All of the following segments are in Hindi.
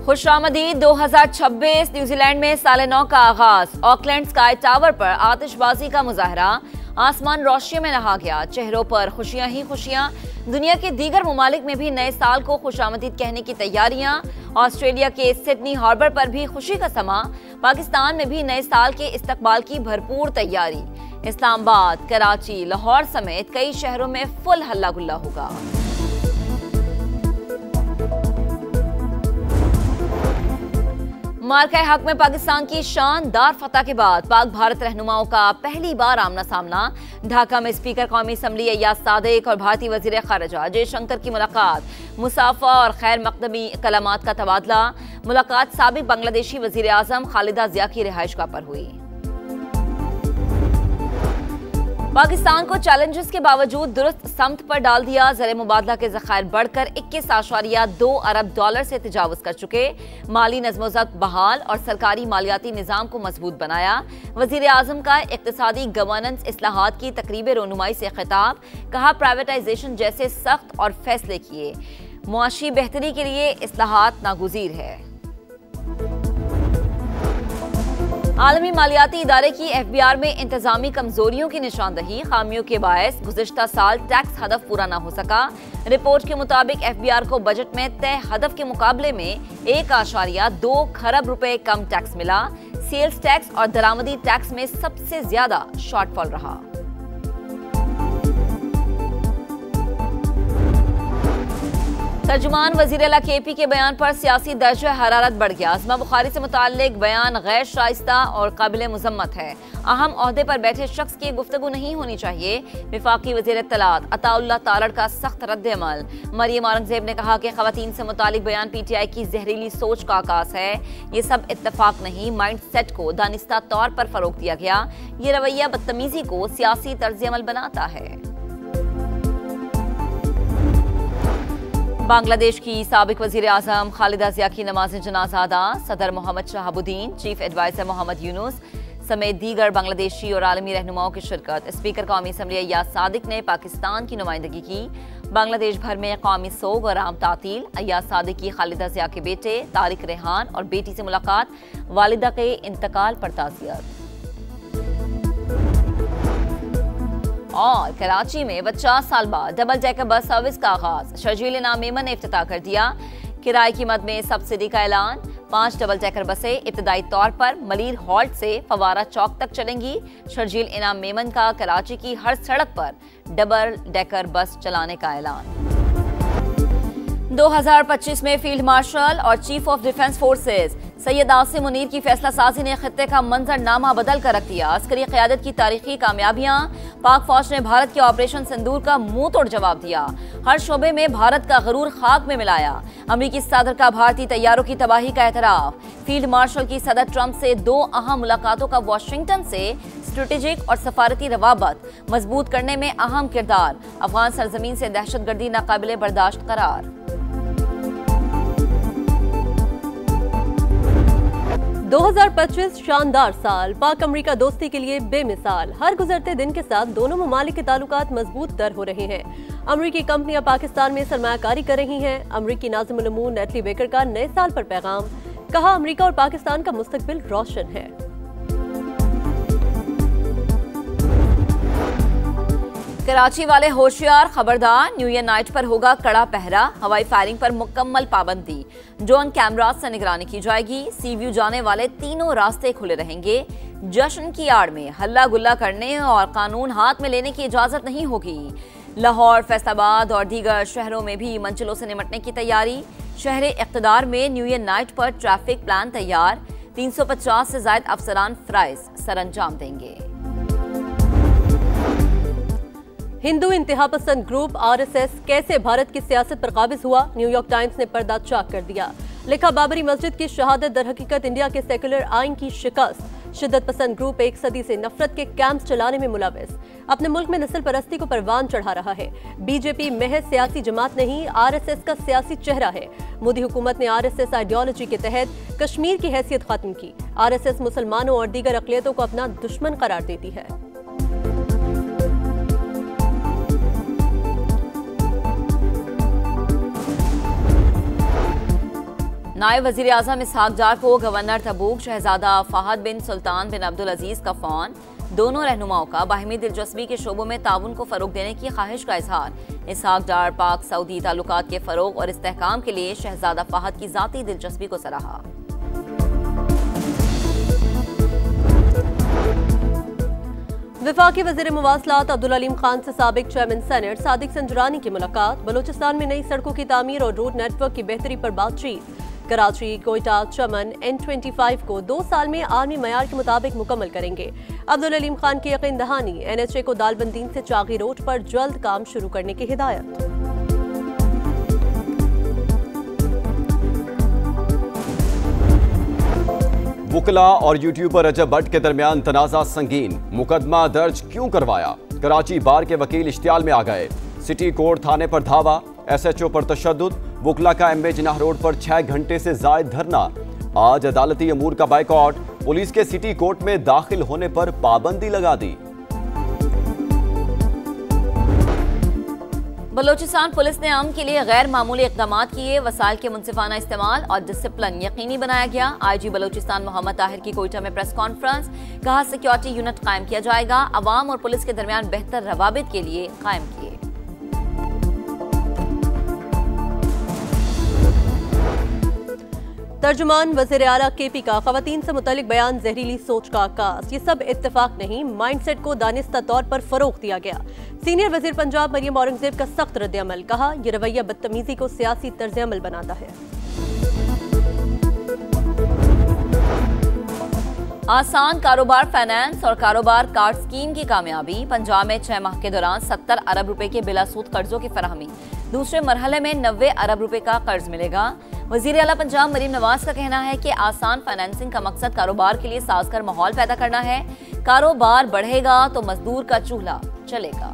खुशामदीद 2026 न्यूजीलैंड में साल नौ का आगाज। ऑकलैंड स्काई टावर पर आतिशबाजी का मुजाहरा, आसमान रोशनी में नहा गया, चेहरों पर खुशियां ही खुशियां। दुनिया के दीगर ममालिक में भी नए साल को खुशामदीद कहने की तैयारियां। ऑस्ट्रेलिया के सिडनी हार्बर पर भी खुशी का समा। पाकिस्तान में भी नए साल के इस्तकबाल की भरपूर तैयारी। इस्लामाबाद, कराची, लाहौर समेत कई शहरों में फुल हल्ला गुल्ला होगा। मार्का हक में पाकिस्तान की शानदार फतह के बाद पाक भारत रहनुमाओं का पहली बार आमना सामना। ढाका में स्पीकर कौमी असम्बली अय्याज सादिक और भारतीय वजीर खारजा जयशंकर की मुलाकात। मुसाफा और खैर मकदमी कलामात का तबादला। मुलाकात साबिक बांग्लादेशी वजीर आजम खालिदा जिया की रिहाइशगाह पर हुई। पाकिस्तान को चैलेंजेस के बावजूद दुरुस्त समत पर डाल दिया। ज़र मुबादला के ज़खायर बढ़कर 21.2 अरब डॉलर से तजावुज कर चुके। माली नज़्म-ओ-ज़ब्त बहाल और सरकारी मालियाती निज़ाम को मजबूत बनाया। वज़ीर आज़म का इक़्तिसादी गवर्नेंस इस्लाहात की तकरीब रोनुमाई से खिताब। कहा, प्राइवेटाइजेशन जैसे सख्त और फैसले किए। मुआशी बेहतरी के लिए इस्लाहात नागुज़ीर है। आलमी मालियाती इदारे की FBR में इंतजामी कमजोरियों की निशानदही। खामियों के बायस गुज़िश्ता साल टैक्स हदफ पूरा न हो सका। रिपोर्ट के मुताबिक FBR को बजट में तय हदफ के मुकाबले में 1.2 खरब रुपए कम टैक्स मिला। सेल्स टैक्स और दरामदी टैक्स में सबसे ज्यादा शॉर्टफॉल रहा। तर्जुमान वज़ीर आला KP के बयान पर सियासी दर्जा हरारत बढ़ गया। अज़मा बुखारी से मुताल्लिक बयान गैर शाइस्ता और काबिल मुज़म्मत है। अहम ओहदे पर बैठे शख्स की गुफ्तगू नहीं होनी चाहिए। वफाकी वज़ीर इत्तलात अताउल्लाह तारड़ का सख्त रद्द अमल। मरियम औरंगज़ेब ने कहा कि ख़वातीन से मुताल्लिक बयान PTI की जहरीली सोच का आकाश है। ये सब इत्तफाक नहीं, माइंड सेट को दानिस्ता तौर पर फ़रोग़ दिया गया। ये रवैया बदतमीज़ी को सियासी तर्ज अमल बनाता है। बांग्लादेश की साबिक वज़ीर आज़म खालिदा जिया की नमाज जनाज़ा अदा। सदर मोहम्मद शहाबुद्दीन, चीफ एडवाइजर मोहम्मद यूनुस समेत दीगर बांग्लादेशी और आलमी रहनुमाओं की शिरकत। स्पीकर कौमी असम्बली अय्याज सादिक ने पाकिस्तान की नुमाइंदगी की। बांग्लादेश भर में कौमी सोग और आम तातील। अय्याज सादिक की खालिदा जिया के बेटे तारिक रेहान और बेटी से मुलाकात। वालिदा के इंतकाल पर ताज़ियत। और कराची में 50 साल बाद डबल डेकर बस सर्विस का आगाज। शर्जील इनाम मेमन ने इफ्तिताह कर दिया। किराए की मद में सब्सिडी का ऐलान। 5 डबल डेकर बसें इब्तदाई तौर पर मलीर हॉल्ट से फवारा चौक तक चलेंगी। शर्जील इनाम मेमन का कराची की हर सड़क पर डबल डेकर बस चलाने का ऐलान। 2025 में फील्ड मार्शल और chief of defence forces Syed Asim Munir की फैसला साजी ने खित्ते का मंजरनामा बदल कर रख दिया। अस्करी क़यादत की तारीखी कामयाबियां। पाक फौज ने भारत के ऑपरेशन सिंदूर का मुंह तोड़ जवाब दिया। हर शोबे में भारत का गरूर खाक में मिलाया। अमरीकी सदर का भारतीय तैयारों की तबाही का एतराफ। फील्ड मार्शल की सदर ट्रंप से 2 अहम मुलाकातों का वाशिंगटन से स्ट्रेटेजिक और सफारती रवाबत मजबूत करने में अहम किरदार। अफगान सरजमीन से दहशतगर्दी नाकाबिले बर्दाश्त करार। 2025 शानदार साल। पाक अमरीका दोस्ती के लिए बेमिसाल। हर गुजरते दिन के साथ दोनों ममालिक के ताल्लुकात मजबूत तर हो रहे हैं। अमरीकी कंपनियां पाकिस्तान में सरमायाकारी कर रही हैं। अमरीकी नाज़िमुल उमूर नेटली बेकर का नए साल पर पैगाम। कहा, अमरीका और पाकिस्तान का मुस्तकबिल रोशन है। कराची वाले होशियार, खबरदार। न्यू ईयर नाइट पर होगा कड़ा पहरा। हवाई फायरिंग पर मुकम्मल पाबंदी। ड्रोन कैमरा से निगरानी की जाएगी। सी व्यू जाने वाले तीनों रास्ते खुले रहेंगे। जश्न की आड़ में हल्ला गुल्ला करने और कानून हाथ में लेने की इजाजत नहीं होगी। लाहौर, फैसलाबाद और दीगर शहरों में भी मंजिलों से निमटने की तैयारी। शहर इक़्तिदार में न्यू ईयर नाइट पर ट्रैफिक प्लान तैयार। 350 से ज्यादा अफसरान फ्राइज सरअंजाम देंगे। हिंदू इंतहा पसंद ग्रुप RSS कैसे भारत की सियासत पर काबिज हुआ। न्यूयॉर्क टाइम्स ने पर्दा चाक कर दिया। लिखा, बाबरी मस्जिद की शहादत दर हकीकत इंडिया के सेकुलर आइन की शिकस्त। शिद्दत पसंद ग्रुप 1 सदी से नफरत के कैंप्स चलाने में मुलविस। अपने मुल्क में नस्ल परस्ती को परवान चढ़ा रहा है। बीजेपी महज सियासी जमात नहीं, RSS का सियासी चेहरा है। मोदी हुकूमत ने RSS आइडियोलॉजी के तहत कश्मीर की हैसियत खत्म की। RSS मुसलमानों और दीगर अक़लियतों को अपना दुश्मन करार देती है। नायब वजीर आजम इसहाक डार को गवर्नर तबूक शहजादा फहद बिन सुल्तान बिन अब्दुल अजीज का फोन। दोनों रहनुमाओं का बाहिमी दिलचस्पी के शोबों में ताउन को फरोग देने की ख्वाहिश का इजहार। इसहाक डार पाक सऊदी ताल्लुकात के फरोग और इस्तेहकाम के लिए शहजादा फहद की जाती दिलचस्पी को सराहा। वफाकी वज़ीर मवासलात अब्दुल अलीम खान से साबिक चेयरमैन सेनेट सादिक संजरानी की मुलाकात। बलूचिस्तान में नई सड़कों की तामीर और रोड नेटवर्क की बेहतरी पर बातचीत। कराची, कोयटा, चमन N25 को 2 साल में आर्मी मयार के मुताबिक मुकम्मल करेंगे। अब्दुल अलीम खान की यकीन दहानी। NHA को दालबंदीन से चागी रोड पर जल्द काम शुरू करने की हिदायत। वुकला और यूट्यूबर रजब भट्ट के दरमियान तनाजा संगीन। मुकदमा दर्ज क्यों करवाया? कराची बार के वकील इश्तियाल में आ गए। सिटी कोर्ट थाने पर धावा। SHO पर तशद्दुद। वुकला का MB जिनाह रोड पर 6 घंटे से जायद धरना। आज अदालती अमूर का बाइकआउट। पुलिस के सिटी कोर्ट में दाखिल होने पर पाबंदी लगा दी। बलोचिस्तान पुलिस ने अमन के लिए गैर मामूली इकदाम किए। वसाइल के मुनसिफाना इस्तेमाल और डिसिप्लिन यकीनी बनाया गया। IG बलोचिस्तान मोहम्मद ताहिर की कोयटा में प्रेस कॉन्फ्रेंस। कहा सिक्योरिटी यूनिट कायम किया जाएगा। अवाम और पुलिस के दरमियान बेहतर रवाबित के लिए कायम किए। तर्जुमान वज़ीर आला KP का ख़वातीन से मुतल्लिक बयान जहरीली सोच का आगाज। ये सब इत्तेफाक नहीं, माइंडसेट को दानिस्ता तौर पर फरोग दिया गया। सीनियर वज़ीर पंजाब मरियम औरंगजेब का सख्त रद्द-ए-अमल। कहा यह रवैया बदतमीजी को सियासी तर्ज-ए-अमल बनाता है। आसान कारोबार फाइनेंस और कारोबार कार्ड स्कीम की कामयाबी। पंजाब में 6 माह के दौरान 70 अरब रुपए के बिलासूद कर्जों की फराहमी। दूसरे मरहले में 90 अरब रुपए का कर्ज मिलेगा। वजीर आला पंजाब मरीम नवाज का कहना है कि आसान फाइनेंसिंग का मकसद कारोबार के लिए साजगार माहौल पैदा करना है। कारोबार बढ़ेगा तो मजदूर का चूल्हा चलेगा।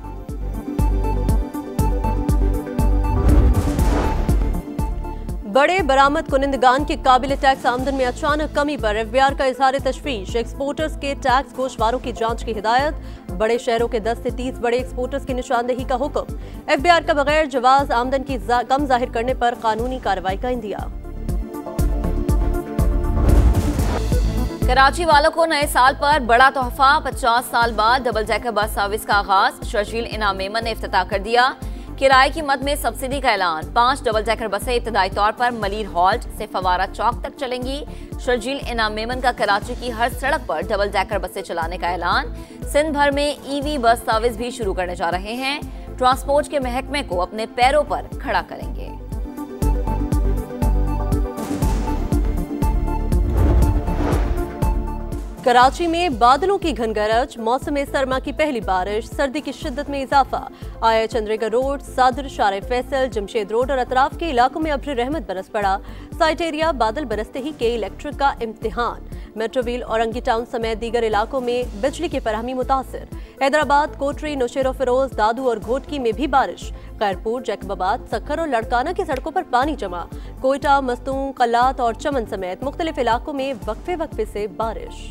बड़े बरामद कुनिंदगान के काबिल टैक्स आमदन में अचानक कमी पर FBR का इजहार तशवीश। एक्सपोर्टर्स के टैक्स गोशवारों की जांच की हिदायत। बड़े शहरों के 10 से 30 बड़े एक्सपोर्टर्स की निशानदेही का हुक्म। FBR का बगैर जवाज आमदन की कम जाहिर करने पर कानूनी कार्रवाई का इंदिया। कराची वालों को नए साल पर बड़ा तोहफा। 50 साल बाद डबल डेकर बस सर्विस का आगाज। शर्जील इनाम मेमन ने इफ्तिताह कर दिया। किराए की मद में सब्सिडी का ऐलान। 5 डबल डेकर बसें इब्तदाई तौर पर मलीर हॉल्ट से फवारा चौक तक चलेंगी। शर्जील इनाम मेमन का कराची की हर सड़क पर डबल डेकर बसें चलाने का ऐलान। सिंध भर में EV बस सर्विस भी शुरू करने जा रहे हैं। ट्रांसपोर्ट के महकमे को अपने पैरों पर खड़ा करेंगे। कराची में बादलों की घनगरज। मौसम सरमा की पहली बारिश। सर्दी की शिद्दत में इजाफा। आया चंद्रेगा रोड, सदर, शारे फैसल, जमशेद रोड और अतराफ के इलाकों में अब्र रहमत बरस पड़ा। साइट एरिया बादल बरसते ही के इलेक्ट्रिक का इम्तिहान। मेट्रोविल औरंगी टाउन समेत दीगर इलाकों में बिजली की फराहमी मुतासिर। हैदराबाद, कोटरी, नौशेरो फिरोज, दादू और घोटकी में भी बारिश। खैरपुर, जैकबाबाद, सक्खर और लड़काना की सड़कों पर पानी जमा। कोयटा, मस्तूं, कल्लात और चमन समेत मुख्तलिफ इलाकों में वक्फे वक्फे से बारिश।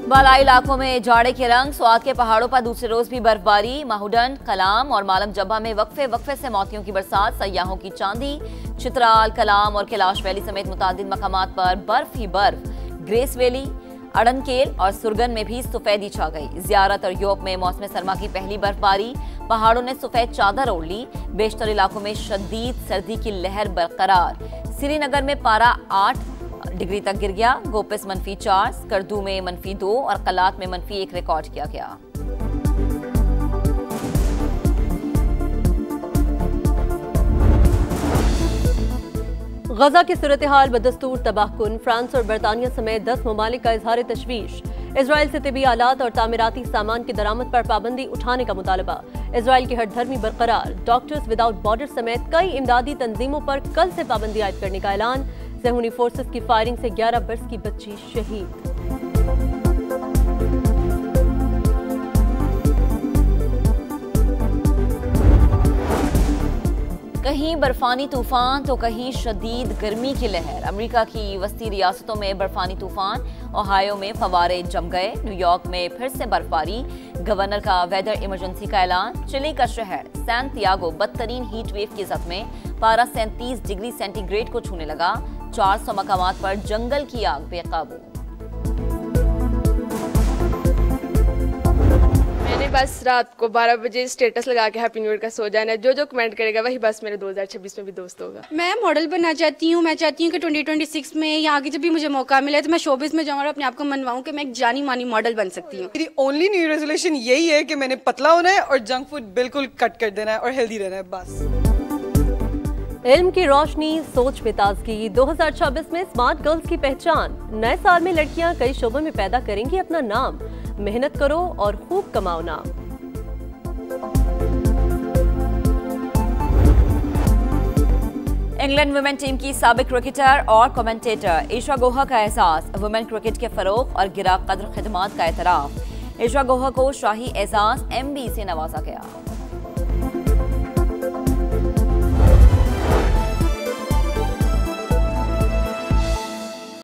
बालाई इलाकों में जाड़े के रंग। स्वात के पहाड़ों पर दूसरे रोज भी बर्फबारी। माहुडन, कलाम और मालम जब्बा में वक्फे वक्फे से मोतियों की बरसात। सयाहों की चांदी। चित्राल, कलाम और कैलाश वैली समेत मुतादिद मकामात पर बर्फ ही बर्फ। ग्रेस वैली, अड़नकेल और सुरगन में भी सफेदी छा गई। जियारत और योप में मौसम सरमा की पहली बर्फबारी। पहाड़ों ने सफेद चादर ओढ़ ली। बेशतर इलाकों में शदीद सर्दी की लहर बरकरार। श्रीनगर में पारा 8 डिग्री तक गिर गया। गोपिस -4, स्कर्दू में -2 और कलात में -1 रिकॉर्ड किया गया। गजा की सूरत हाल बदस्तूर तबाहकुन। फ्रांस और बरतानिया समेत 10 ममालिक का इजहार तशवीश। इसराइल से तिबी आलात और तामीराती सामान की दरामद पर पाबंदी उठाने का मुतालबा। इसराइल की हठधर्मी बरकरार। डॉक्टर्स विदाउट बॉर्डर समेत कई इमदादी तंजीमों पर कल से पाबंदी आयद करने का ऐलान। सेहूनी फोर्सेस की फायरिंग से 11 वर्ष की बच्ची शहीद। कहीं बर्फानी तूफान तो कहीं शदीद गर्मी की लहर। अमेरिका की वस्ती रियासतों में बर्फानी तूफान, ओहायो में फवारे जम गए, न्यूयॉर्क में फिर से बर्फबारी, गवर्नर का वेदर इमरजेंसी का ऐलान। चिली का शहर सैंटियागो बदतरीन हीट वेव की जद में, पारा 37 डिग्री सेंटीग्रेड को छूने लगा। 400 मकामात पर जंगल की आग बेकाबू। मैंने बस रात को 12 बजे स्टेटस लगा के हैप्पी न्यू ईयर का सो जाना है। जो कमेंट करेगा वही बस मेरे 2026 में भी दोस्त होगा। मैं मॉडल बनना चाहती हूँ। मैं चाहती हूँ कि 2026 में या आगे जब भी मुझे मौका मिले तो मैं शोबिज़ में जाऊँ और अपने आप को मनवाऊँ कि मैं एक जानी मानी मॉडल बन सकती हूँ। मेरी ओनली न्यू रेजोल्यूशन यही है कि मैंने पतला होना है और जंक फूड बिल्कुल कट कर देना है और हेल्दी रहना है, बस। इल्म की रोशनी, सोच में ताजगी। 2026 में स्मार्ट गर्ल्स की पहचान। नए साल में लड़कियां कई शोबों में पैदा करेंगी अपना नाम। मेहनत करो और खूब कमाओ नाम। इंग्लैंड वुमेन टीम की साबिक क्रिकेटर और कमेंटेटर ईशा गोहा का एहसास। वुमेन क्रिकेट के फरोग और गिरा कद्र खिदमात का एतराफ। ईशा गोहा को शाही एजाज MB से नवाजा गया।